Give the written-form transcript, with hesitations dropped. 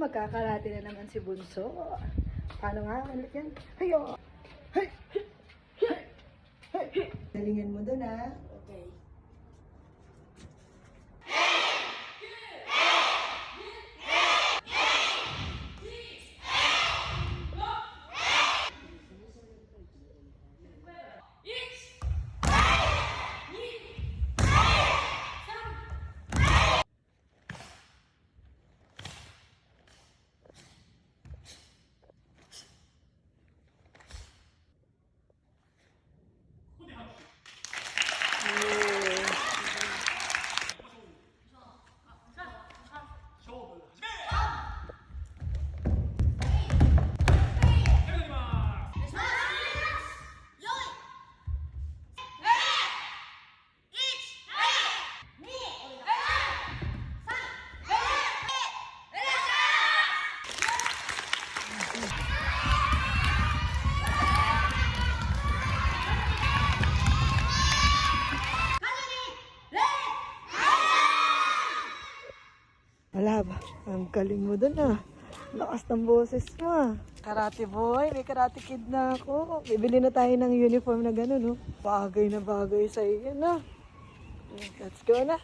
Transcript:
magkakarate na naman si Bunso. Paano nga? Ulit yan. Hayo! Hay! Hay! Galingan mo dun, ha? Okay. Wala ba? Ang galing mo dun, ah. Lakas ng boses mo, ah. Karate boy, may karate kid na ako. Bibili na tayo ng uniform na gano'n, no? Bagay na bagay sa iyo, no? Let's go na.